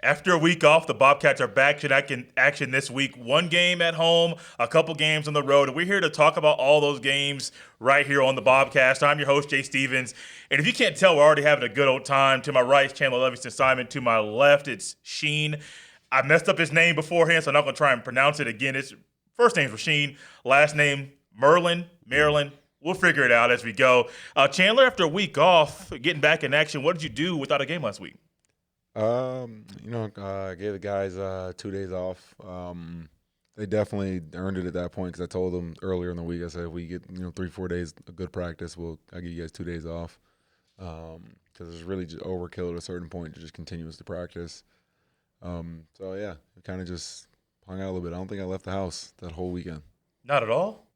After a week off, the Bobcats are back in action this week. One game at home, a couple games on the road. And we're here to talk about all those games right here on the BobKast. I'm your host, Jay Stevens. And if you can't tell, we're already having a good old time. To my right is Chandler Levingston Simon. To my left, it's Sheen. I messed up his name beforehand, so I'm not going to try and pronounce it again. His first name's Rasheen, last name Merlin, Maryland. We'll figure it out as we go. Chandler, after a week off, getting back in action, what did you do without a game last week? I gave the guys 2 days off. They definitely earned it at that point because I told them earlier in the week, I said, if we get 3-4 days of good practice, I'll give you guys 2 days off. Because it's really just overkill at a certain point to just continuous to practice. We kind of just hung out a little bit. I don't think I left the house that whole weekend. Not at all?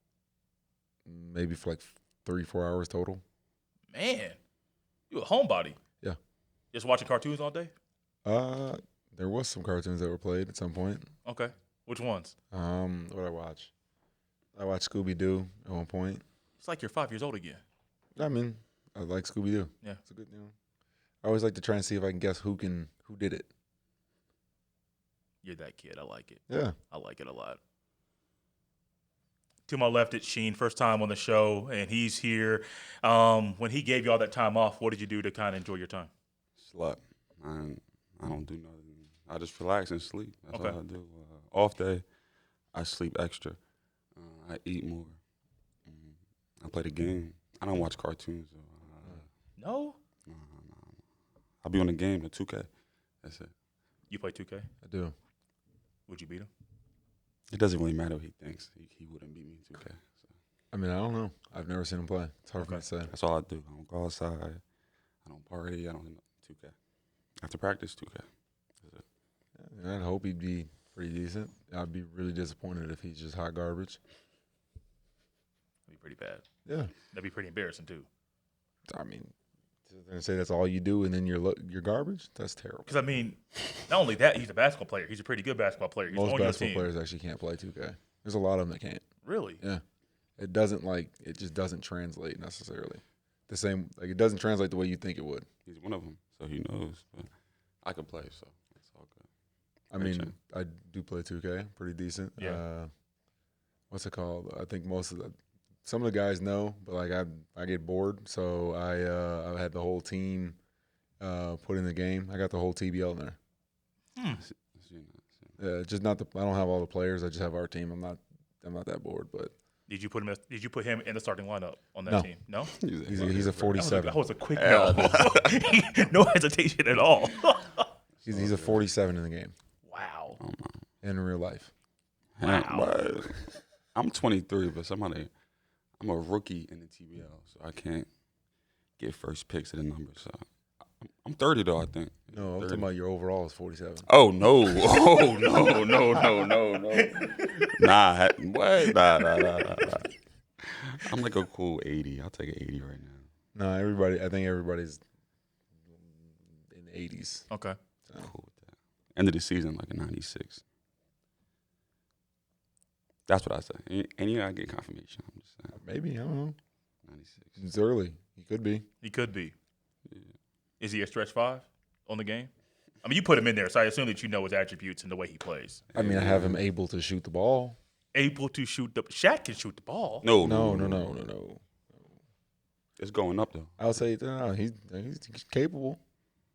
Maybe for like 3-4 hours total. Man, you a homebody. Yeah. Just watching cartoons all day? There was some cartoons that were played at some point. Okay. Which ones? What did I watch? I watched Scooby-Doo at one point. It's like you're 5 years old again. I mean, I like Scooby-Doo. Yeah. It's a good, I always like to try and see if I can guess who did it. You're that kid. I like it. Yeah. I like it a lot. To my left, it's Sheen, first time on the show, and he's here. When he gave you all that time off, what did you do to kind of enjoy your time? Slept. I don't do nothing. I just relax and sleep. That's Okay. all I do. Off day, I sleep extra. I eat more. I play the game. I don't watch cartoons. No? I'll be on the game, the 2K. That's it. You play 2K? I do. Would you beat him? It doesn't really matter what he thinks. He wouldn't beat me in 2K. So. I mean, I don't know. I've never seen him play. It's hard for me to say. That's all I do. I don't go outside. I don't party. I don't do 2K. After practice, 2K. That's it. Yeah, I'd hope he'd be pretty decent. I'd be really disappointed if he's just hot garbage. That'd be pretty bad. Yeah. That'd be pretty embarrassing, too. I mean, to say that's all you do and then you're garbage, that's terrible. Because, I mean, not only that, he's a basketball player. He's a pretty good basketball player. He's Most on your basketball team. players actually can't play 2K. There's a lot of them that can't. Really? Yeah. It just doesn't translate necessarily. The same, it doesn't translate the way you think it would. He's one of them, so he knows. But I can play, so it's all good. I mean, I do play 2K, pretty decent. Yeah. What's it called? I think some of the guys know, but I get bored, so I had the whole team put in the game. I got the whole TBL in there. Yeah, just not I don't have all the players. I just have our team. I'm not that bored, but. Did you put him in the starting lineup on that No. team? No? He's a 47. That was a quick no. No hesitation at all. He's a 47 in the game. Wow. In real life. Wow. I'm 23, but I'm a rookie in the TBL, so I can't get first picks of the numbers. So I'm 30 though, I think. No, I'm 30. talking about your overall is 47. Oh no! Oh no! Nah, what? Nah. I'm like a cool 80. I'll take an 80 right now. No, I think everybody's in the 80s. Okay. So. Cool with that. End of the season, like a 96. That's what I say. And you gotta get confirmation. I'm just saying. Maybe, I don't know. 96. It's early. He could be. He could be. Yeah. Is he a stretch 5 on the game? I mean, you put him in there, so I assume that you know his attributes and the way he plays. I mean, I have him able to shoot the ball. Able to shoot the – Shaq can shoot the ball. No. It's going up though. I'll say no, he's capable.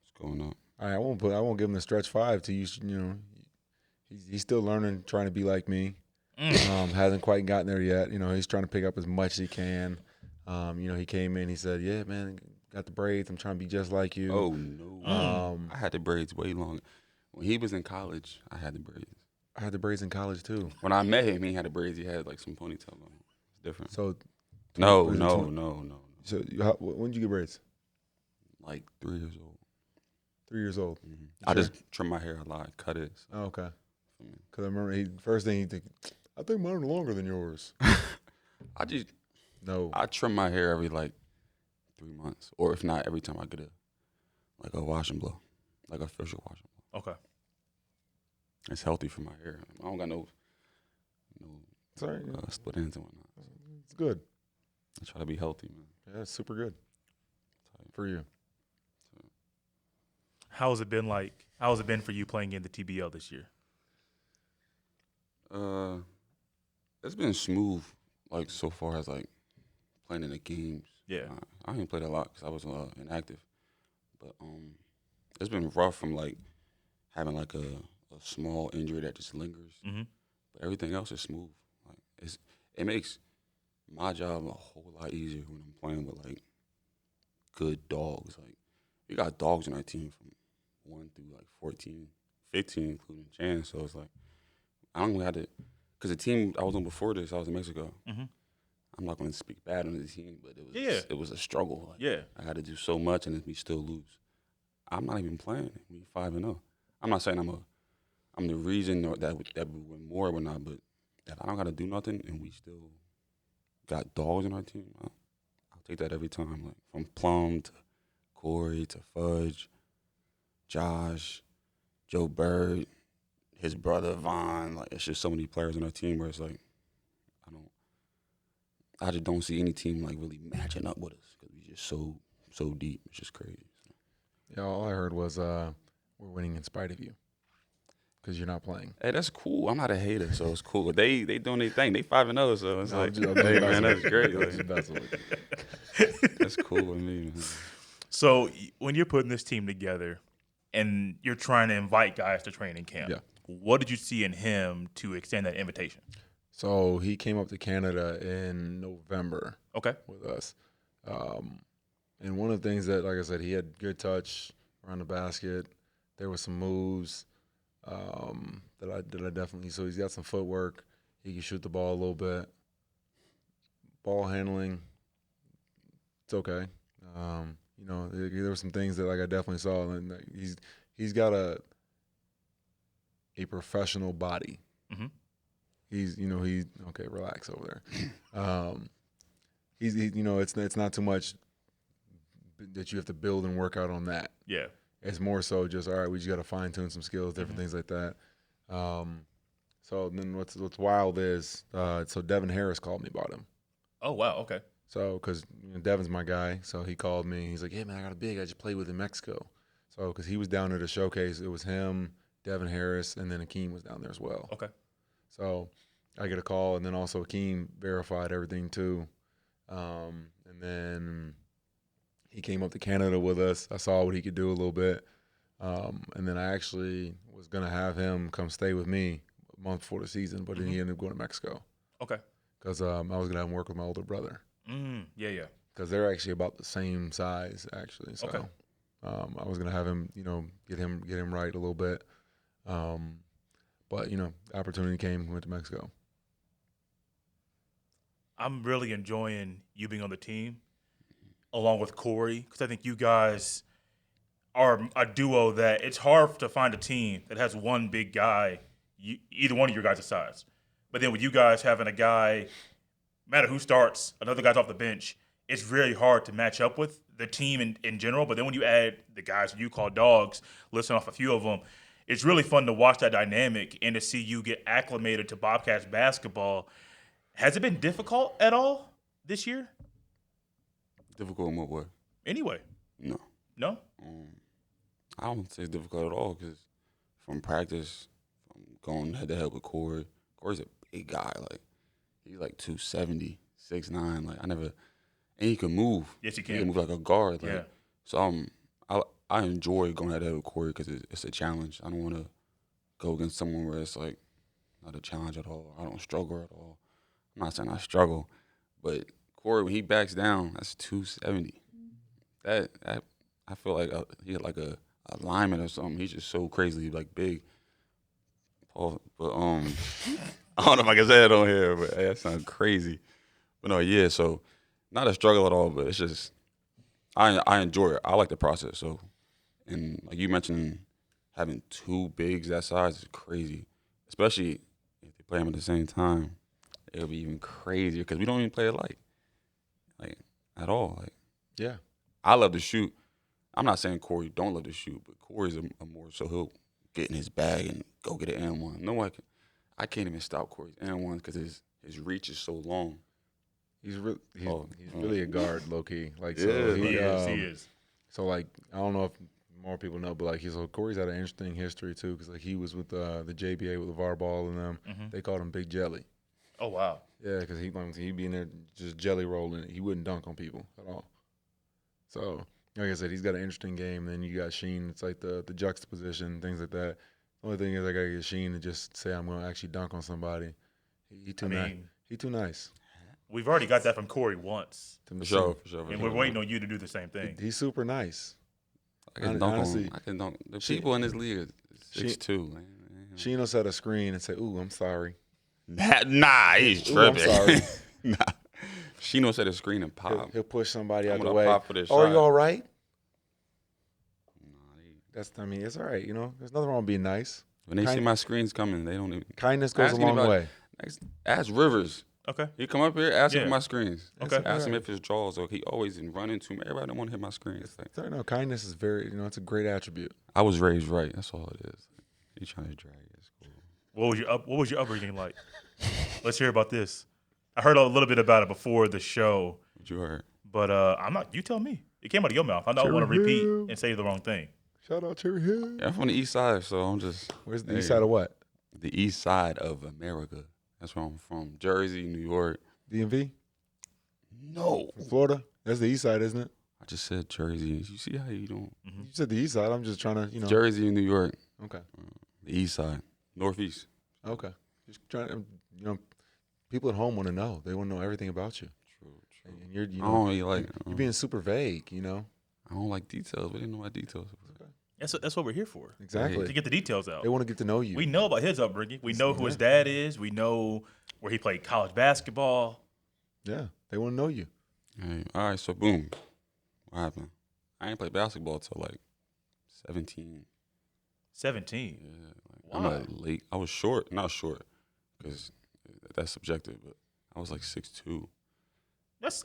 It's going up. I won't give him the stretch 5 to you know. He's still learning, trying to be like me. Hasn't quite gotten there yet. He's trying to pick up as much as he can. He came in. He said, "Yeah, man, got the braids. I'm trying to be just like you." Oh no! I had the braids way longer. When he was in college, I had the braids. I had the braids in college too. When I met him, he had the braids. He had like some ponytail on. It's different. So, No. So, when did you get braids? Like 3 years old. 3 years old. Mm-hmm. I just trim my hair a lot, cut it. So. Oh, okay. Because I remember first thing he think, I think mine are longer than yours. I trim my hair every like 3 months, or if not, every time I get a wash and blow, like an official wash and blow. Okay. It's healthy for my hair. I don't got no split ends and whatnot. It's good. I try to be healthy, man. Yeah, it's super good for you. How's it been like? How's it been for you playing in the TBL this year? It's been smooth, like so far as like playing in the games. Yeah. I haven't played a lot because I was inactive, but it's been rough from like having like a small injury that just lingers. Mm-hmm. But everything else is smooth. Like it makes my job a whole lot easier when I'm playing with like good dogs. Like we got dogs on our team from 1 through like 14, 15, including Chan. So it's like I don't really have to, because the team I was on before this, I was in Mexico. Mm-hmm. I'm not going to speak bad on the team, but it was a struggle. Like, Yeah. I had to do so much, and we still lose. I'm not even playing. We 5-0. I'm not saying I'm the reason that we win more or whatnot, but if I don't got to do nothing and we still got dogs on our team, I'll take that every time. Like from Plum to Corey to Fudge, Josh, Joe Bird, his brother Vaughn. Like it's just so many players on our team where it's like I just don't see any team like really matching up with us because we just so deep. It's just crazy. Yeah, all I heard was we're winning in spite of you because you're not playing. Hey, that's cool. I'm not a hater, so it's cool. They doing their thing. They 5-0, so it's like, I'm hey man, that's great. That's cool with me, man. So when you're putting this team together and you're trying to invite guys to training camp, what did you see in him to extend that invitation? So he came up to Canada in November. Okay. With us. And one of the things that, like I said, he had good touch around the basket. There were some moves that I definitely – so he's got some footwork. He can shoot the ball a little bit. Ball handling, it's okay. There were some things that like I definitely saw. And he's got a professional body. Mm-hmm. He's okay. Relax over there. It's not too much that you have to build and work out on that. Yeah, it's more so just all right. We just got to fine tune some skills, different things like that. So then what's wild is so Devin Harris called me about him. Oh wow, okay. So because Devin's my guy, so he called me. He's like, "Hey man, I got a big. I just played with in Mexico." So because he was down there to showcase, it was him, Devin Harris, and then Akeem was down there as well. Okay. So I get a call, and then also Akeem verified everything too. And then he came up to Canada with us. I saw what he could do a little bit. And then I actually was going to have him come stay with me a month before the season, but then he ended up going to Mexico. Okay. Because I was going to have him work with my older brother. Yeah. Because they're actually about the same size, actually. So okay. I was going to have him, get him right a little bit. But, opportunity came, went to Mexico. I'm really enjoying you being on the team along with Corey because I think you guys are a duo that it's hard to find a team that has one big guy, either one of your guys' size. But then with you guys having a guy, no matter who starts, another guy's off the bench, it's really hard to match up with the team in general. But then when you add the guys that you call dogs, listen off a few of them, it's really fun to watch that dynamic and to see you get acclimated to BobKats basketball. Has it been difficult at all this year? Difficult in what way? Anyway. No. No? I don't say it's difficult at all because from practice, from going head-to-head with Corey, Corey's a big guy. Like, he's like 270, 6'9". Like, and he can move. Yes, he can. He can move like a guard. Like, yeah. So I enjoy going head-to-head with Corey because it's a challenge. I don't want to go against someone where it's like not a challenge at all. I don't struggle at all. I'm not saying I struggle, but Corey, when he backs down, that's 270. That I feel like he had like a lineman or something. He's just so crazy, like big. But I don't know if I can say that on here, but that sounds crazy. But no, yeah. So not a struggle at all, but it's just I enjoy it. I like the process. So, and like you mentioned, having two bigs that size is crazy, especially if they play them at the same time. It'll be even crazier because we don't even play alike, like at all. Like, yeah, I love to shoot. I'm not saying Corey don't love to shoot, but Corey's a more so he'll get in his bag and go get an and-one. No one can. I can't even stop Corey's and-one because his reach is so long. He's really a guard, low key. Like, yeah, so he is. So like, I don't know if more people know, but Corey's had an interesting history too, because he was with the JBA with LeVar Ball and them. Mm-hmm. They called him Big Jelly. Oh wow. Yeah, because he'd be in there just jelly rolling. He wouldn't dunk on people at all. So, like I said, he's got an interesting game. Then you got Sheen. It's like the juxtaposition, things like that. The only thing is I got to get Sheen to just say I'm going to actually dunk on somebody. He too nice. We've already got that from Corey once. For sure. And we're waiting on you to do the same thing. He's super nice. I can dunk. The people in this league is 6'2". Sheen set a screen and say, "Ooh, I'm sorry." Nah, he's tripping. I'm sorry. Nah. Shino set a screen and pop. He'll push somebody out I'm the gonna way. pop for this Are shot. you all right? It's all right. There's nothing wrong with being nice. When they see my screens coming, they don't even. Kindness goes a long way. Ask Rivers. Okay. He come up here, ask him for my screens. Okay. Ask him if his draws. Or he always run into me. Everybody don't want to hit my screens. No, kindness is very, it's a great attribute. I was raised right. That's all it is. He trying to drag it. It's cool. What was your upbringing like? Let's hear about this. I heard a little bit about it before the show. What you heard? But I'm not. You tell me. It came out of your mouth. I don't want to repeat and say the wrong thing. Shout out Cherry Hill. Yeah, I'm from the east side, so I'm just. Where's the east side of what? The east side of America. That's where I'm from. Jersey, New York. DMV? No. Florida? That's the east side, isn't it? I just said Jersey. You see how you don't? Mm-hmm. You said the east side. I'm just trying to, Jersey and New York. Okay. The east side. Northeast. Okay. Just trying to, people at home want to know. They want to know everything about you. True. And you're, I don't really like. You're being super vague, I don't like details. We didn't know my details. Okay. That's what we're here for. Exactly. To get the details out. They want to get to know you. We know about his upbringing. We know who his dad is. We know where he played college basketball. Yeah. They want to know you. Hey, all right, so boom. What happened? I ain't played basketball till like 17. 17? Yeah. Wow. I'm late. I was short. Not short, because that's subjective, but I was like 6'2". That's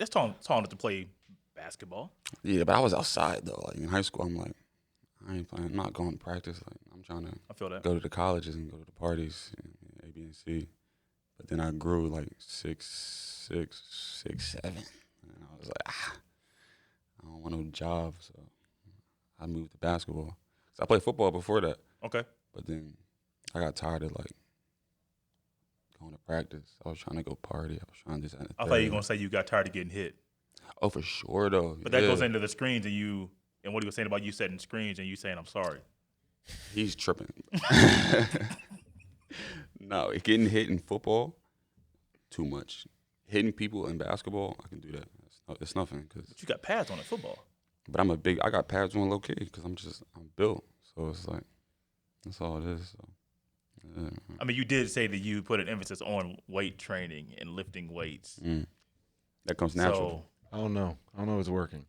tall enough to play basketball. Yeah, but I was outside, though. Like in high school, I'm like, I ain't playing. I'm not going to practice. Like I'm trying to go to the colleges and go to the parties, A, B, and C. But then I grew like 6'7", and I was like, I don't want no job, so I moved to basketball. So I played football before that. Okay. But then I got tired of like going to practice. I was trying to go party. I was trying to just. I thought you were gonna say you got tired of getting hit. Oh, for sure though. But that goes into the screens and what he was saying about you setting screens and you saying I'm sorry. He's tripping. No, getting hit in football, too much. Hitting people in basketball, I can do that. It's nothing. But you got pads on in football. But I got pads on low key because I'm built. So it's like, that's all it is. So, yeah. I mean, you did say that you put an emphasis on weight training and lifting weights. That comes natural. I don't know if it's working.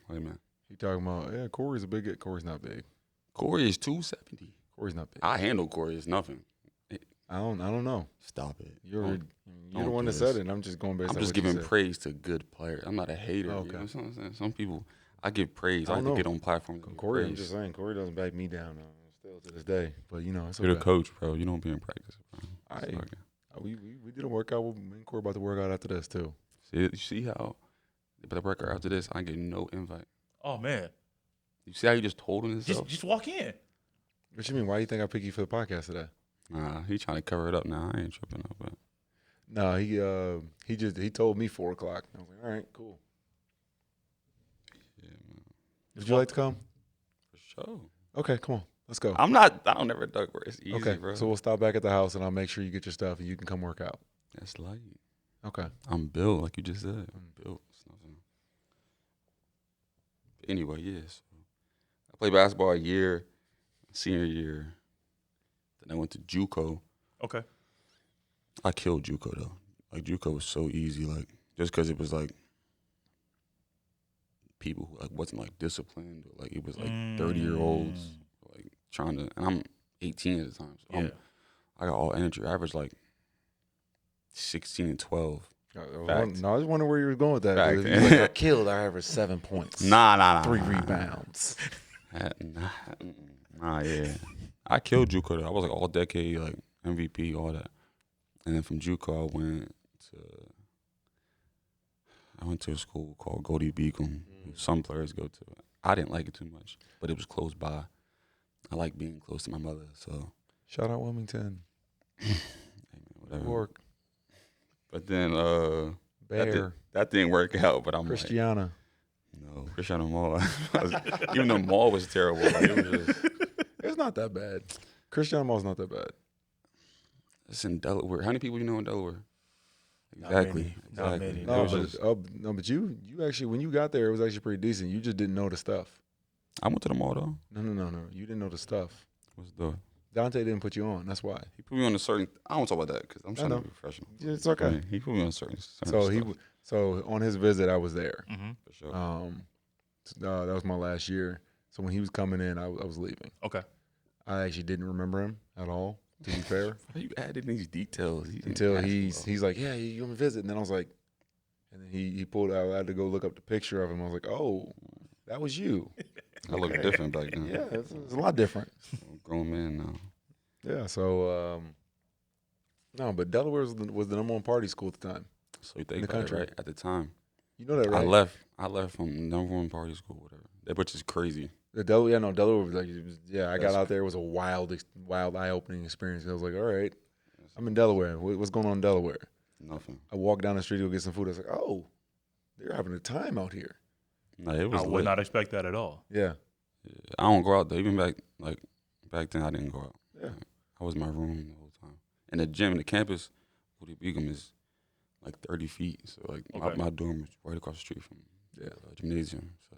Wait a minute. You talking about, Corey's a big guy. Corey's not big. Corey is 270. Corey's not big. I handle Corey. It's nothing. I don't know. Stop it. You're the one that said it, and I'm just going based on I'm just what you giving said. praise to good players. I'm not a hater. Okay. You know what I'm saying? Some people, I give praise. I don't like to know. get on platforms. And Corey, praise. I'm just saying, Corey doesn't back me down still to this day. But, it's You're okay. the coach, bro. You don't be in practice, bro. We did a workout. Me and Corey about to work out after this, too. See how the workout after this, I get no invite. Oh, man. You see how you just told him himself? Just walk in. What you mean? Why do you think I picked you for the podcast today? Nah, he trying to cover it up now. I ain't tripping up, but No, he told me 4 o'clock. I was like, all right, cool. yeah, man. Would you like to come? For sure. Okay, come on. Let's go. I don't never duck where it's easy, Okay, bro. so we'll stop back at the house, and I'll make sure you get your stuff, and you can come work out. That's light. Okay. I'm built, like you just said. I'm built. It's nothing. But anyway, yes. Yeah, I played basketball a year, senior year. Then I went to JUCO. Okay. I killed JUCO though. Like JUCO was so easy, like just because it was like people who like wasn't like disciplined, or like it was like 30-year-olds like trying to. And I'm 18 at the time, so I got all energy. I averaged like 16 and 12. No, I was wondering where you were going with that. Fact. Dude. You was like, I killed. I averaged 7 points. Nah. 3 rebounds. Yeah. I killed JUCO though. I was like all decade, like MVP, all that. And then from JUCO, I went to a school called Goldie Beacom. Some players go to it. I didn't like it too much, but it was close by. I like being close to my mother, so. Shout out Wilmington. Hey, man, whatever. York. But then Bear. that didn't work out. But I'm Christiana. like, no, Christiana Mall. Even the mall was terrible. Like, it was just. It's not that bad. Christiana Mall's not that bad. It's in Delaware. How many people you know in Delaware? Not Exactly. many. Not many. No, but you actually, when you got there, it was actually pretty decent. You just didn't know the stuff. I went to the mall though. No. You didn't know the stuff. What's the? Dante didn't put you on. That's why. He put me on a certain. I don't talk about that because I'm trying to know. be professional. Yeah, it's okay. He put me on a certain So stuff, so on his visit, I was there. Mm-hmm. for sure. That was my last year. So when he was coming in, I was leaving. Okay. I actually didn't remember him at all, to be fair. How you added these details? Until he's like, yeah, you want to visit? And then I was like, and then he pulled out. I had to go look up the picture of him. I was like, oh, that was you. I look different back then. Yeah, it's a lot different. I'm a grown man now. Yeah, so no, but Delaware was the number one party school at the time. So you think In the about country. it, right? At the time, You know that, right? I left from number one party school, whatever. That which is crazy. Delaware was like, I got out there. It was a wild, eye-opening experience. I was like, all right, I'm in Delaware. What's going on in Delaware? Nothing. I walked down the street to go get some food. I was like, oh, they're having a time out here. No, it was. I would lit. not expect that at all. Yeah. I don't go out there. Even back then, I didn't go out. Yeah. I was in my room the whole time. And the gym, the campus, Woody Beacom is like 30 feet. So like Okay. my dorm was right across the street from Yeah. the gymnasium. So,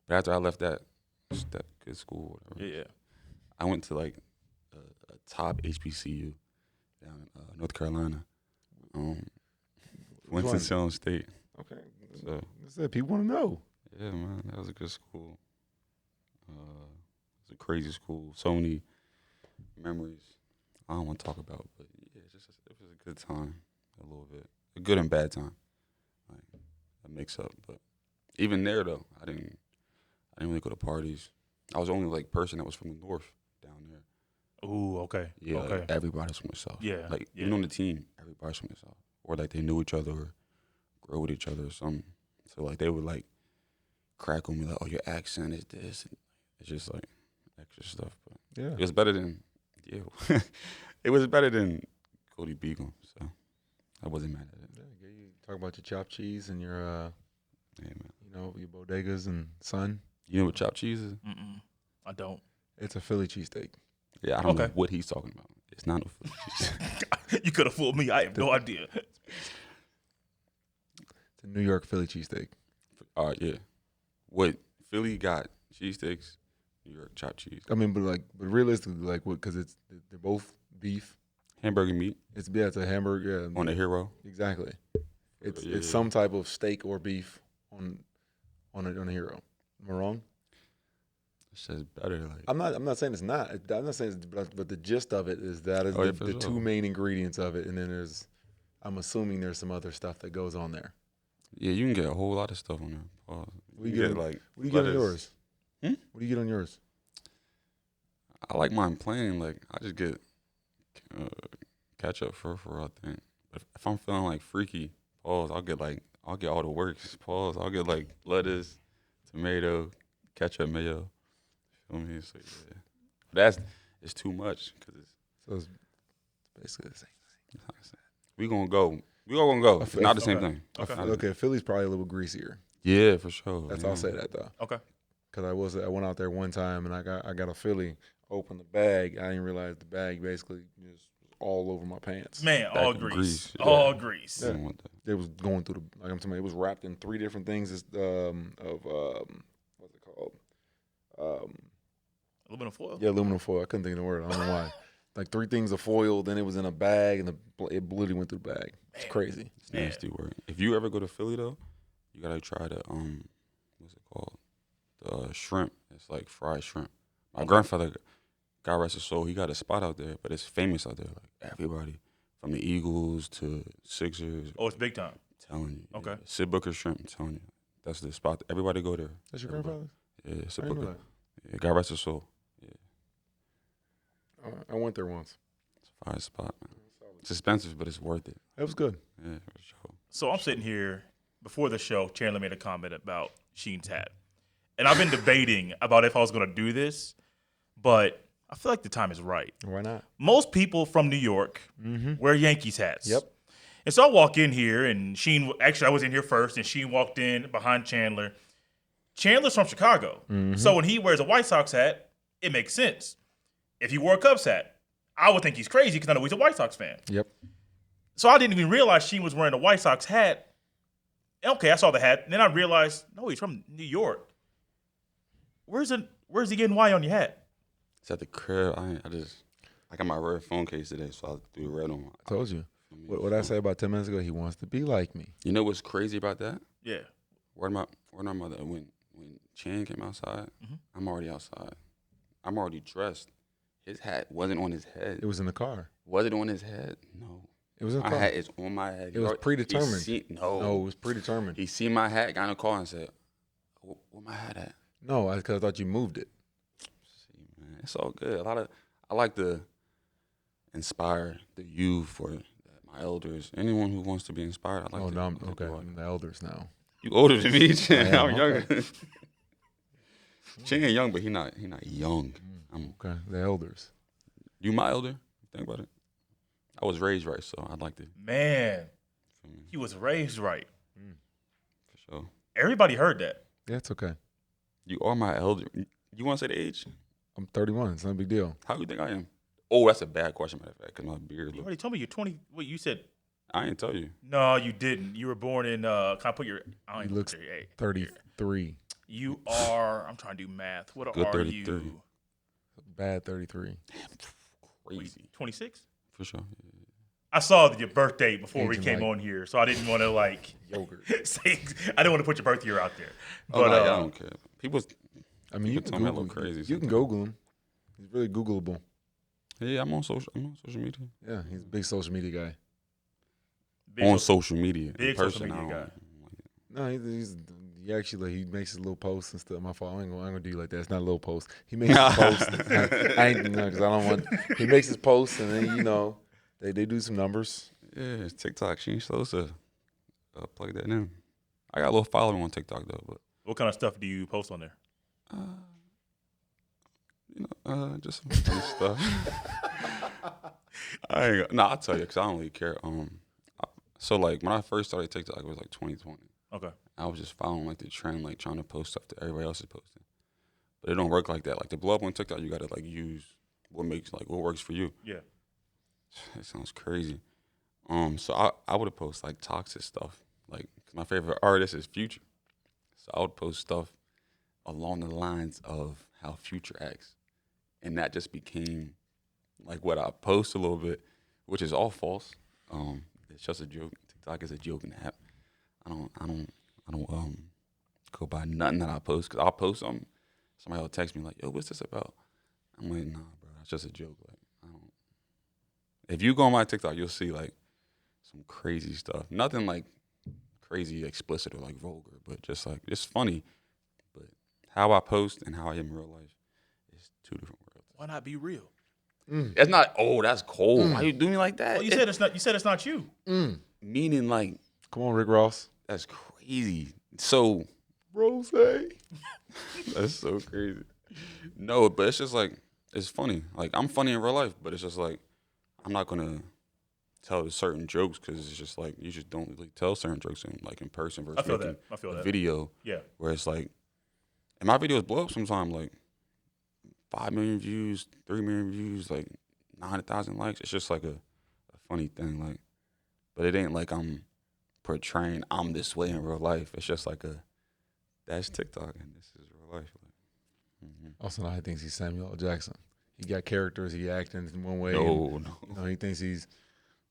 but after I left that good school, whatever, Yeah. I went to like a top HBCU down in North Carolina, Winston-Salem State. Okay. So That's it. People want to know. yeah, man, that was a good school. It's a crazy school. So many memories I don't want to talk about, but yeah, it was a good time, a little bit, a good and bad time, like a mix up. But even there though, I didn't really go to parties. I was the only like person that was from the north down there. Ooh, okay. Yeah, Okay. like, everybody's from the south. Yeah, like yeah. even on the team, everybody's from the south, or like they knew each other, or grew with each other, or something. So like they would like crack on me like, "Oh, your accent is this." It's just like extra stuff, but Yeah. it was better than it was better than Cody Beacom, so I wasn't mad at it. Yeah, you talk about your chopped cheese and your, Yeah, man. your bodegas and Sun. You know what chopped cheese is? Mm-mm. I don't. It's a Philly cheesesteak. Yeah, I don't know Okay. what he's talking about. It's not no Philly cheese. You could have fooled me. I have no idea. It's a New York Philly cheesesteak. Yeah. What Philly got cheesesteaks, New York chopped cheese, I mean, but realistically, like what? Because they're both beef. hamburger meat It's a hamburger. Yeah, on a hero. exactly. Yeah. It's some type of steak or beef on a hero. Am I wrong? It's just better. Like I'm not saying it's not. I'm not saying it's, but the gist of it is that is Oh, yeah, the for sure. two main ingredients of it, and then I'm assuming there's some other stuff that goes on there. yeah, you can get a whole lot of stuff on there. What do You you get get? like What do you get on lettuce. yours? Hmm? What do you get on yours? I like mine plain. Like I just get ketchup for I think. But if I'm feeling like freaky, pause. I'll get all the works. Pause. I'll get like lettuce, tomato, ketchup, mayo. Feel me? So yeah, it's too much because So it's basically the same. we gonna go. We all gonna go. It's not the same Okay. thing. Okay. Not- Okay, Philly's probably a little greasier. Yeah, for sure. That's yeah. I'll say that though. Okay. Because I went out there one time and I got a Philly. Opened the bag. I didn't realize the bag basically just was all over my pants. Man, Back all of grease. grease, yeah. All grease. I don't want that. It was going through like I'm telling you, it was wrapped in 3 different things what's it called? Aluminum foil. Yeah, aluminum foil. I couldn't think of the word. I don't know why. Like 3 things of foil. Then it was in a bag, and it literally went through the bag. It's crazy. It's nasty work. If you ever go to Philly though, you gotta try the what's it called? The shrimp. It's like fried shrimp. My grandfather, God rest his soul, he got a spot out there, but it's famous out there. Like everybody, from the Eagles to Sixers. Oh, it's big time. I'm telling you. Okay. Yeah. Sid Booker shrimp. I'm telling you, that's the spot. Everybody go there. That's your Everybody. grandfather? Yeah, Sid I didn't know Booker. Yeah, God rest his soul. Yeah, that. I went there once. it's a fire spot, man. It's expensive, but it's worth it. It was good. Yeah, for sure. So I'm sitting here before the show. Chandler made a comment about Sheen's hat, and I've been debating about if I was going to do this, but I feel like the time is right. Why not? Most people from New York wear Yankees hats. Yep. And so I walk in here, and Sheen – actually, I was in here first, and Sheen walked in behind Chandler. Chandler's from Chicago. So when he wears a White Sox hat, it makes sense. If he wore a Cubs hat, I would think he's crazy because I know he's a White Sox fan. Yep. So I didn't even realize Sheen was wearing a White Sox hat. Okay, I saw the hat. And then I realized, no, he's from New York. Where's he getting Y on your hat? It's at the crib. I got my red phone case today, so I threw red on. I told you. What I said about 10 minutes ago, he wants to be like me. You know what's crazy about that? Yeah. Where my mother, when Chan came outside, I'm already outside. I'm already dressed. His hat wasn't on his head. It was in the car. Was it on his head? No. It was in the My car. hat is on my head. It was predetermined. No, it was predetermined. He seen my hat, got in the car and said, where my hat at? No, because I thought you moved it. See, man, it's all good. I like to inspire the youth or my elders. Anyone who wants to be inspired, I like to. I'm the elders now. You older than me, Chan. I'm younger. Okay. Chan young, but he not young. Okay, the elders. You my elder? Think about it. I was raised right, so I'd like to. Man, he was raised right. For sure. Everybody heard that. Yeah, it's okay. You are my elder. You want to say the age? I'm 31. It's not a big deal. How you think I am? Oh, that's a bad question, matter of fact, because my beard. You already told me you're 20. What you said? I ain't tell you. No, you didn't. You were born in. Can I put your? I don't He even looks put your age. 33. You are. I'm trying to do math. What Good are 33. you? Bad 33. Crazy. 26. For sure. I saw your birthday before we Aging came like on here, so I didn't want to Yogurt. say. I didn't want to put your birth year out there. Oh, But no, I don't care. People. I mean, you People can tell me I Google. look crazy You can sometimes. Google him. He's really Googleable. Yeah, I'm on social media. Yeah, he's a big social media guy. big On so- social media. big In person, social media I don't- No, he actually he makes his little posts and stuff. My fault. I ain't gonna do you like that. It's not a little post. He makes his posts. I ain't because I don't want. He makes his posts and then they do some numbers. Yeah, it's TikTok. She ain't supposed to plug that in. I got a little following on TikTok though, but What kind of stuff do you post on there? just some funny stuff. I'll tell you because I don't really care. So like when I first started TikTok, it was like 2020. Okay. I was just following like the trend, like trying to post stuff that everybody else is posting. But it don't work like that. Like to blow up on TikTok, you gotta like use what works for you. Yeah. It sounds crazy. So I would have posted like toxic stuff. Like 'cause my favorite artist is Future, so I would post stuff along the lines of how Future acts, and that just became like what I post a little bit, which is all false. It's just a joke. TikTok is a joking app. I don't go by nothing that I post because I'll post something. Somebody will text me like, "Yo, what's this about?" I'm like, "Nah, bro, it's just a joke." Like, I don't. If you go on my TikTok, you'll see like some crazy stuff. Nothing like crazy explicit or like vulgar, but just like it's funny. But how I post and how I am in real life is two different worlds. Why not be real? It's not. Oh, that's cold. Why you do me like that? Well, you said it's not. You said it's not you. Meaning like Come on, Rick Ross. that's crazy. So Rose. that's so crazy. No, but it's just like it's funny. Like I'm funny in real life, but it's just like I'm not gonna tell certain jokes because it's just like you just don't really tell certain jokes in person versus I feel making that. I feel a that. video. Yeah. Where it's like, and my videos blow up sometimes like 5 million views, 3 million views, like 900,000 likes. It's just like a funny thing, like, but it ain't like I'm portraying I'm this way in real life. It's just like that's TikTok and this is real life. Like, Also, now he thinks he's Samuel L. Jackson. He got characters. He acting in one way. No. He thinks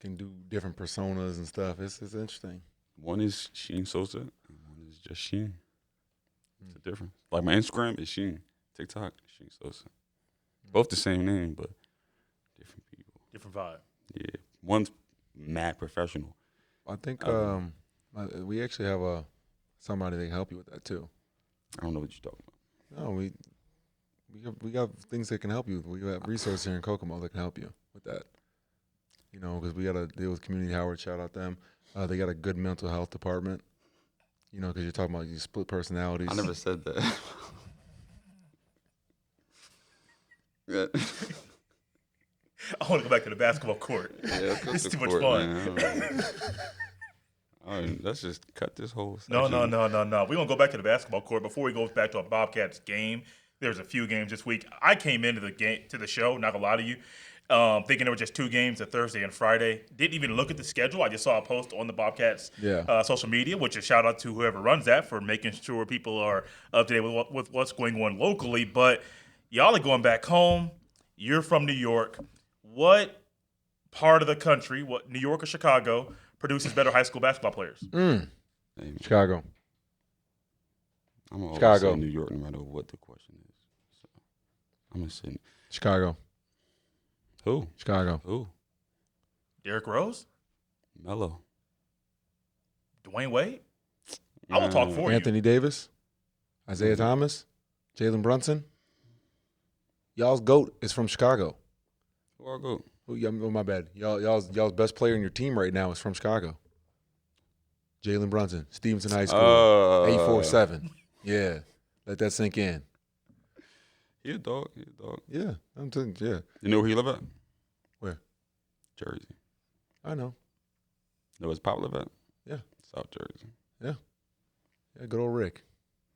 can do different personas and stuff. It's interesting. One is Sheen Sosa, and one is just Sheen. It's a difference. Like my Instagram is Sheen, TikTok Sheen Sosa. Both the same name, but different people. Different vibe. Yeah, one's mad professional. I think we actually have somebody that can help you with that too. I don't know what you're talking about. No, we got things that can help you. We got resources here in Kokomo that can help you with that. Because we got to deal with Community Howard. Shout out them. They got a good mental health department. You know, because you're talking about you split personalities. I never said that. Yeah. I want to go back to the basketball court. Yeah, This is too much fun. All right, let's just cut this whole section. No. We're going to go back to the basketball court. Before we go back to a Bobcats game, there's a few games this week. I came into the show, not gonna lie to you, thinking there were just 2 games, a Thursday and Friday. Didn't even look at the schedule. I just saw a post on the Bobcats social media, which is shout out to whoever runs that for making sure people are up to date with what's going on locally. But y'all are going back home. You're from New York. What part of the country, what New York or Chicago, produces better high school basketball players? Chicago. I'm going to Chicago. say New York no matter what the question is. So I'm going to say Chicago. Who? Chicago. Who? Derrick Rose? Melo. Dwayne Wade? I will talk for Anthony Davis. Isaiah Thomas. Jalen Brunson. Y'all's GOAT is from Chicago. Who our GOAT? Oh, my bad. Y'all's best player in your team right now is from Chicago. Jalen Brunson, Stevenson High School, 847. Yeah, let that sink in. He a dog. Yeah, I'm telling you. Yeah. You know where he live at? Where? Jersey. I know. Know where his pop live at? Yeah. South Jersey. Yeah, good old Rick.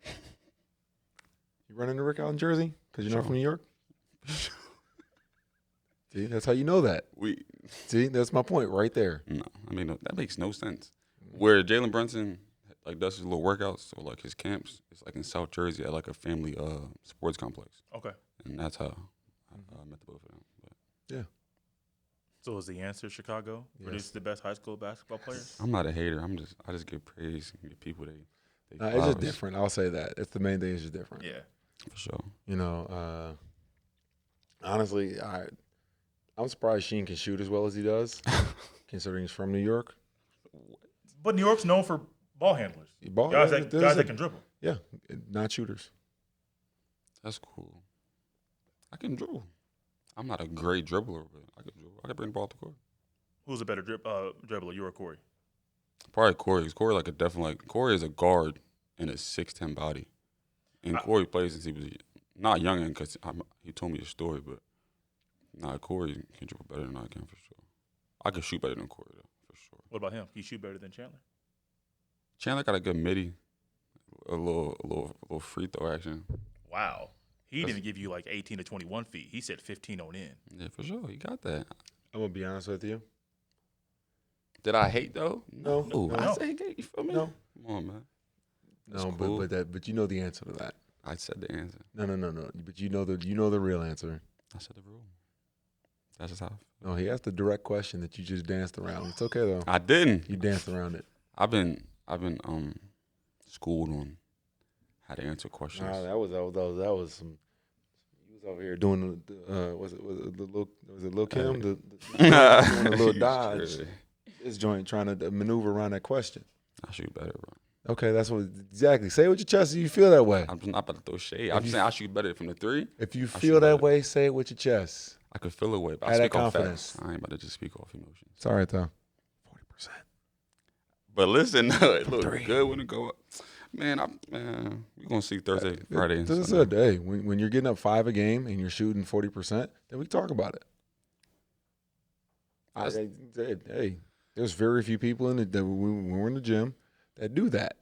You run into Rick out in Jersey because you're not from New York? See, that's how you know that. See, that's my point right there. No, I mean, that makes no sense. Where Jalen Brunson does his little workouts or his camps, it's in South Jersey at a family sports complex. Okay. And that's how I met the both of them. But. Yeah. So is the answer Chicago produces the best high school basketball players? I'm not a hater. I just give praise and give people they It's just different. I'll say that. It's the main thing. It's just different. Yeah. For sure. You know, honestly, I'm surprised Sheen can shoot as well as he does, considering he's from New York. But New York's known for ball handlers. Guys that can dribble. Yeah, not shooters. That's cool. I can dribble. I'm not a great dribbler, but I can dribble. I can bring the ball to court. Who's a better dribbler, you or Corey? Probably Corey. Because Corey Corey is a guard in a 6'10" body. And Corey plays since he was not youngin' because he told me a story, but Corey can dribble better than I can for sure. I can shoot better than Corey though, for sure. What about him? Can he shoot better than Chandler? Chandler got a good midi, a little free throw action. Wow. He didn't give you 18 to 21 feet. He said 15 on in. Yeah, for sure. He got that. I'm gonna be honest with you. Did I hate though? No. I say hate. You feel me? No. Come on, man. That's No, cool. but you know the answer to that. I said the answer. No. But you know the real answer. I said the rule. That's just how. No, he asked the direct question that you just danced around. It's okay though. I didn't. You danced around it. I've been schooled on how to answer questions. Nah, that was some. You was over here doing was it Lil Kim doing a little dodge. This joint trying to maneuver around that question. I shoot better, bro. Okay, that's what exactly. Say it with your chest if you feel that way. I'm just not about to throw shade. I'm just saying I shoot better from the 3. If you feel that way, say it with your chest. I could feel a way, but Have I that speak off confidence. facts. I ain't about to just speak off emotions. It's all right though. 40%. But listen, it looked good when it go up. Man, we're gonna see Thursday, Friday, and This is Sunday. a day when you're getting up 5 a game and you're shooting 40%. Then we talk about it. Hey, there's very few people that when we're in the gym that do that.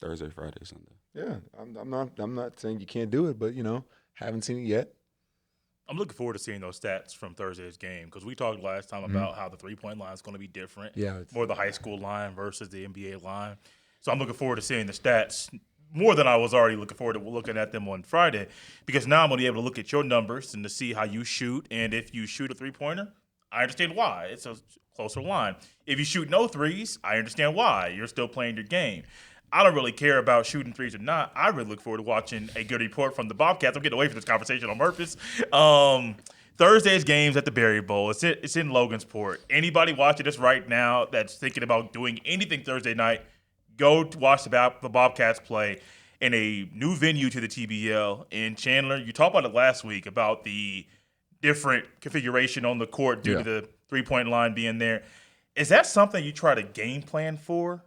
Thursday, Friday, Sunday. Yeah, I'm not saying you can't do it, but haven't seen it yet. I'm looking forward to seeing those stats from Thursday's game because we talked last time about how the 3-point line is going to be different. Yeah, more the high school line versus the NBA line. So I'm looking forward to seeing the stats more than I was already looking forward to looking at them on Friday because now I'm going to be able to look at your numbers and to see how you shoot. And if you shoot a 3-pointer, I understand why. It's a closer line. If you shoot no threes, I understand why. You're still playing your game. I don't really care about shooting threes or not. I really look forward to watching a good report from the Bobcats. I'm getting away from this conversation on purpose. Thursday's game's at the Berry Bowl. It's in Logansport. Anybody watching this right now that's thinking about doing anything Thursday night, go to watch the Bobcats play in a new venue to the TBL in Chandler. You talked about it last week about the different configuration on the court due to the 3-point line being there. Is that something you try to game plan for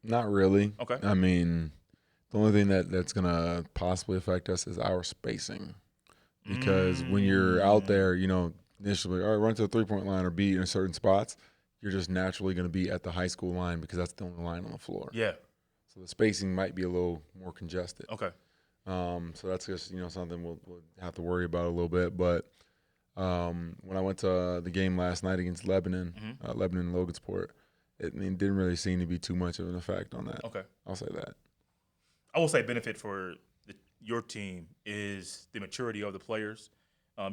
Not really. Okay. I mean, the only thing that's going to possibly affect us is our spacing. Because when you're out there, initially, all right, run to the three-point line or be in certain spots, you're just naturally going to be at the high school line because that's the only line on the floor. Yeah. So the spacing might be a little more congested. Okay. So that's just something we'll have to worry about a little bit. But when I went to the game last night against Lebanon, Lebanon and Logansport, it didn't really seem to be too much of an effect on that. Okay. I'll say that. I will say benefit for your team is the maturity of the players.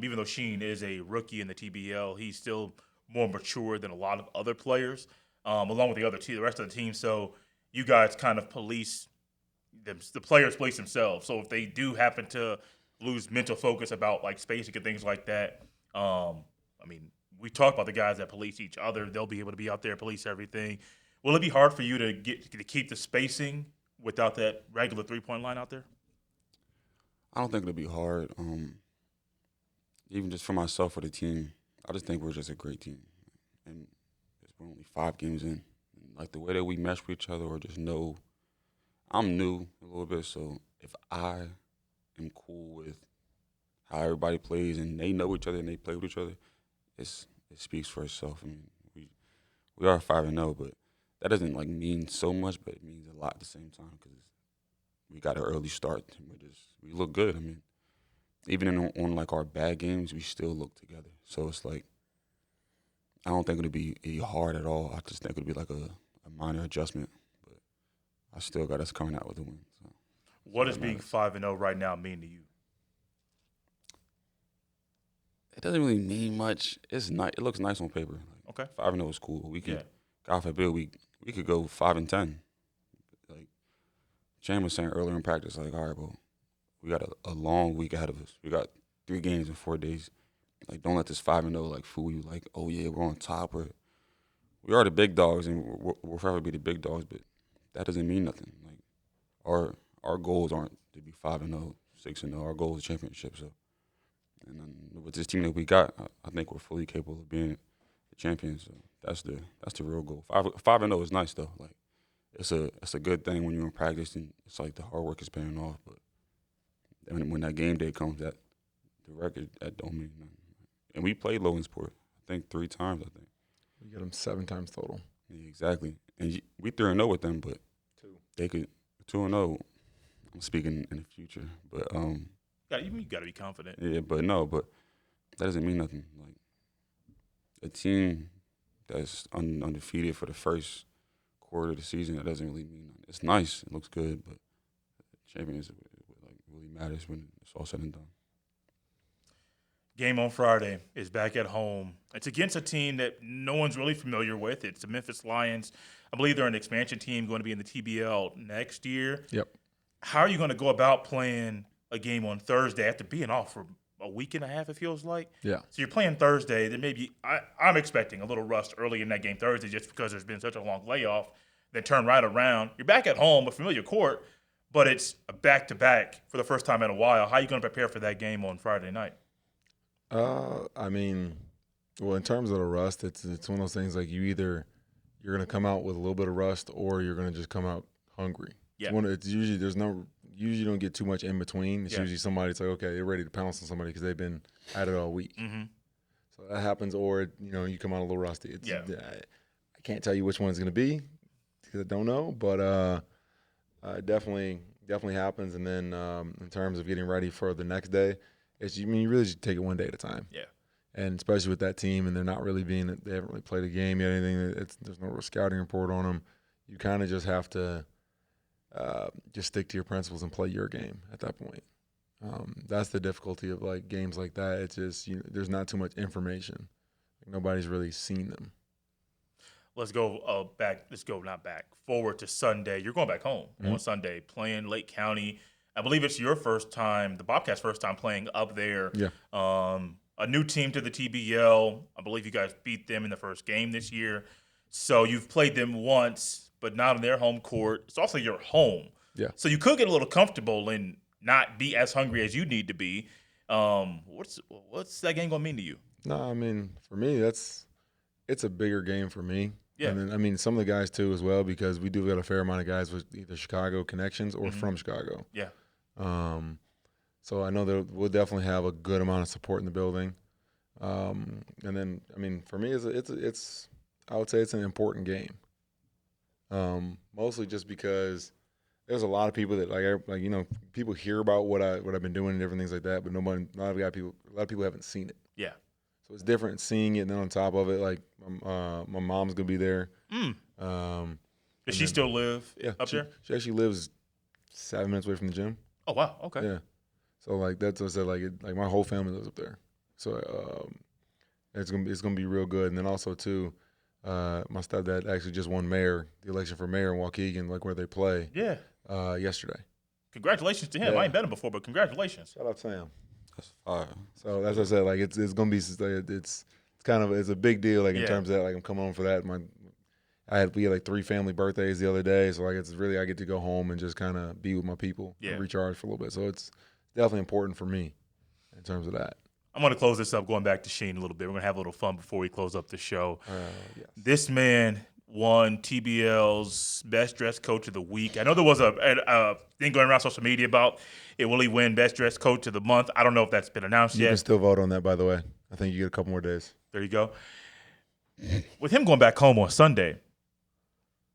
Even though Sheen is a rookie in the TBL, he's still more mature than a lot of other players, along with the rest of the team. So you guys kind of police them. The players police themselves. So if they do happen to lose mental focus about like spacing and things like that, we talked about the guys that police each other. They'll be able to be out there, police everything. Will it be hard for you to keep the spacing without that regular 3-point line out there? I don't think it'll be hard. Even just for myself or the team, I just think we're just a great team. And we're only 5 games in. Like the way that we mesh with each other or just know, I'm new a little bit, so if I am cool with how everybody plays and they know each other and they play with each other, it speaks for itself. We are 5-0, but that doesn't mean so much, but it means a lot at the same time because we got an early start and we look good. Even on our bad games, we still look together. So it's I don't think it'll be hard at all. I just think it'll be like a minor adjustment, but I still got us coming out with a win. So what does being 5-0 right now mean to you? It doesn't really mean much. It's nice. It looks nice on paper. Okay. 5-0 is cool. We could, God forbid, we could go 5-10. Chan was saying earlier in practice, all right, well, we got a long week ahead of us. We got 3 games in 4 days. Don't let this 5-0 fool you. Oh yeah, we're on top. We are the big dogs, and we'll forever be the big dogs. But that doesn't mean nothing. Our goals aren't to be 5-0, 6-0. Our goal is championship. So, and then with this team that we got, I think we're fully capable of being the champions. So that's the real goal. 5-0 is nice though. It's a good thing when you're in practice and it's the hard work is paying off. But then when that game day comes, that the record that don't mean nothing. And we played Logansport, I think 3 times. I think We got them 7 times total. Yeah, exactly. And we 3-0 with them, but 2. They could 2-0. I'm speaking in the future, but you got to be confident. Yeah, but that doesn't mean nothing. A team that's undefeated for the first quarter of the season, that doesn't really mean nothing. It's nice, it looks good, but champions really matters when it's all said and done. Game on Friday is back at home. It's against a team that no one's really familiar with. It's the Memphis Lions. I believe they're an expansion team going to be in the TBL next year. Yep. How are you going to go about playing a game on Thursday after being off for a week and a half, it feels like? Yeah. So you're playing Thursday. Then maybe I'm expecting a little rust early in that game Thursday just because there's been such a long layoff. Then turn right around. You're back at home, a familiar court, but it's a back-to-back for the first time in a while. How are you going to prepare for that game on Friday night? In terms of the rust, it's one of those things you're going to come out with a little bit of rust or you're going to just come out hungry. Yeah. It's usually usually don't get too much in between. It's usually somebody's okay, they're ready to pounce on somebody because they've been at it all week. Mm-hmm. So that happens, or you come out a little rusty. I can't tell you which one it's going to be because I don't know, but it definitely happens. And then in terms of getting ready for the next day, you really just take it one day at a time. Yeah. And especially with that team, and they're not really they haven't really played a game yet. There's no real scouting report on them. You kind of just have to just stick to your principles and play your game at that point. That's the difficulty of games like that. It's just there's not too much information. Nobody's really seen them. Let's go forward to Sunday. You're going back home on Sunday, playing Lake County. I believe it's your first time, the BobKats' first time playing up there. Yeah. A new team to the TBL. I believe you guys beat them in the first game this year. So you've played them once, but not on their home court. It's also your home. Yeah. So you could get a little comfortable and not be as hungry as you need to be. What's that game going to mean to you? No, for me, it's a bigger game for me Yeah. And then, I mean, some of the guys too as well, because we do got a fair amount of guys with either Chicago connections or from Chicago. Yeah. So I know that we'll definitely have a good amount of support in the building. And then, I mean, for me, it's I would say it's an important game. Mostly just because there's a lot of people that people hear about what I've been doing and different things like that, but a lot of people haven't seen it. Yeah. So it's different seeing it, and then on top of it, like my mom's gonna be there. Does she still live up there? She actually lives 7 minutes away from the gym. Oh wow. Okay. Yeah. So like that's what I said. Like my whole family lives up there. So it's gonna be real good. And then also too, my stepdad actually just won the election for mayor in Waukegan, like where they play. Yeah. Yesterday. Congratulations to him. Yeah. I ain't met him before, but congratulations. Shout out Sam. That's fire. So that's what I said. Like it's gonna be it's a big deal. Like in terms of that. Like I'm coming home for that. We had like 3 family birthdays the other day. So like it's really I get to go home and just kind of be with my people and recharge for a little bit. So it's definitely important for me in terms of that. I'm going to close this up going back to Sheen a little bit. We're going to have a little fun before we close up the show. Yes. This man won TBL's Best Dressed Coach of the Week. I know there was a thing going around social media about will he win Best Dressed Coach of the Month. I don't know if that's been announced yet. You can still vote on that, by the way. I think you get a couple more days. There you go. With him going back home on Sunday,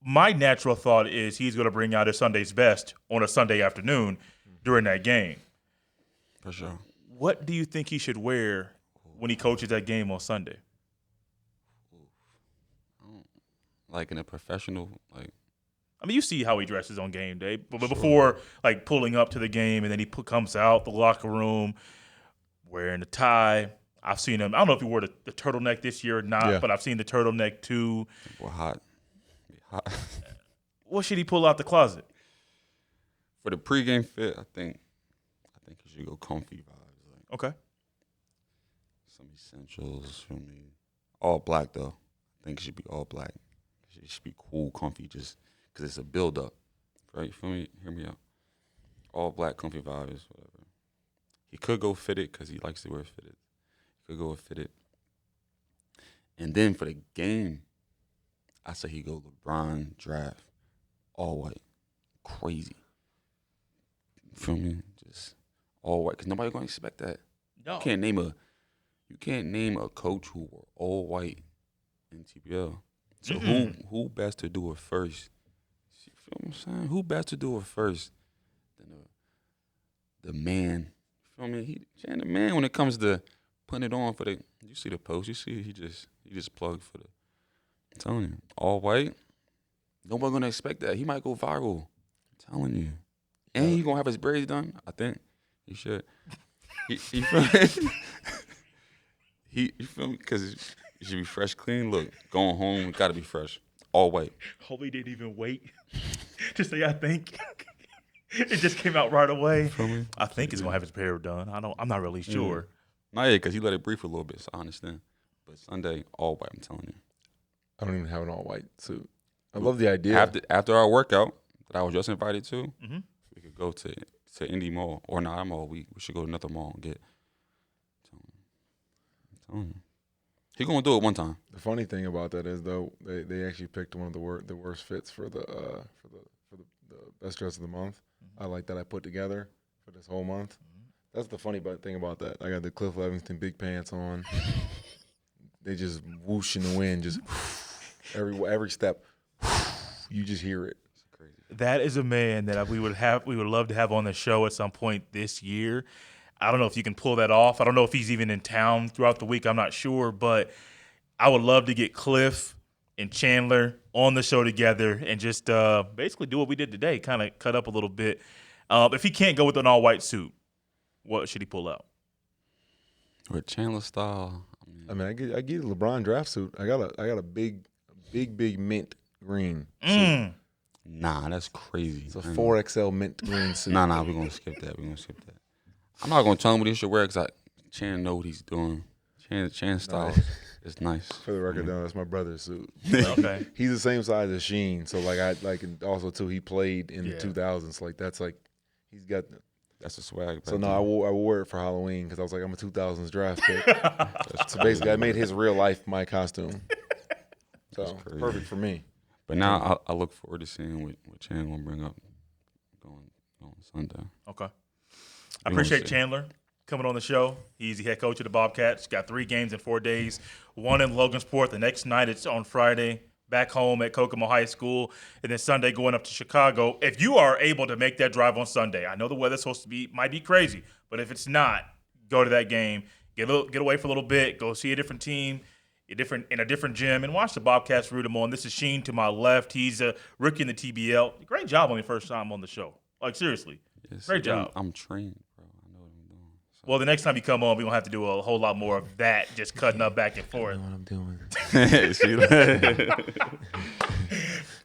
my natural thought is he's going to bring out his Sunday's best on a Sunday afternoon during that game. For sure. What do you think he should wear when he coaches that game on Sunday? Like in a professional, like. I mean, you see how he dresses on game day, but before like pulling up to the game, and then he comes out the locker room wearing a tie. I've seen him. I don't know if he wore the turtleneck this year or not, but I've seen the turtleneck too. Well, hot. What should he pull out the closet? For the pregame fit, I think he should go comfy vibes. Like Okay. some essentials for me. All black though. I think it should be all black. It should be cool, comfy, just because it's a build up, right? For me, hear me out. All black, comfy vibes, whatever. He could go fitted because he likes to wear fitted. He could go fitted. And then for the game, I say he go LeBron draft, all white, crazy. Feel me? Just all white, because nobody gonna expect that. No. You can't name a coach who wore all white in TBL. So who best to do it first? You feel what I'm saying? Who best to do it first than the man? You feel me? The man when it comes to putting it on for the. You see the post? You see he just plugged for the. I'm telling you, all white. Nobody gonna expect that. He might go viral. I'm telling you, and he gonna have his braids done. I think he should. He feel me? You feel me? Because it should be fresh, clean. Look, going home, got to be fresh. All white. Hope he didn't even wait to say, I think. It just came out right away. I think he's going to have his hair done. I'm not really sure. Not yet, because he let it breathe for a little bit, so I understand. But Sunday, all white, I'm telling you. I don't even have an all white suit. I love the idea. After our workout that I was just invited to, we could go to Indy Mall. Or not mall. We should go to another mall and get. I'm telling you. He gonna do it one time. The funny thing about that is though they actually picked one of the worst fits for the best dress of the month. I like that I put together for this whole month. That's the funny thing about that. I got the Cliff Levingston big pants on. They just whoosh in the wind, just every step. You just hear it. It's crazy. That is a man that we would love to have on the show at some point this year. I don't know if you can pull that off. I don't know if he's even in town throughout the week. I'm not sure, but I would love to get Cliff and Chandler on the show together and just basically do what we did today, kind of cut up a little bit. If he can't go with an all-white suit, what should he pull out? With Chandler style. I mean, I get a LeBron draft suit. I got a big mint green suit. Nah, that's crazy. It's a 4XL mint green suit. Nah, we're gonna skip that. I'm not gonna tell him what he should wear because Chan know what he's doing. Chan style is nice. For the record, though, that's my brother's suit. Okay. He's the same size as Sheen, so and also too he played in the 2000s. He's got. That's a swag. So no, I wore it for Halloween because I was like, I'm a 2000s draft pick. So basically, I made his real life my costume. So crazy. perfect for me. But now I look forward to seeing what Chan gonna bring up going Sunday. Okay. I appreciate see. Chandler coming on the show. He's the head coach of the Bobcats. Got 3 games in 4 days. One in Logansport. The next night it's on Friday. Back home at Kokomo High School. And then Sunday going up to Chicago. If you are able to make that drive on Sunday, I know the weather's supposed to be might be crazy, but if it's not, go to that game. Get away for a little bit. Go see a different team. In a different gym, and watch the Bobcats root them on. This is Sheen to my left. He's a rookie in the TBL. Great job on your first time on the show. Like, seriously. Yes, Great job. I'm trained, bro. I know what I'm doing. So. Well, the next time you come on, we're going to have to do a whole lot more of that, just cutting up back and forth. I know what I'm doing.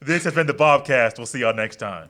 This has been the Bobcast. We'll see y'all next time.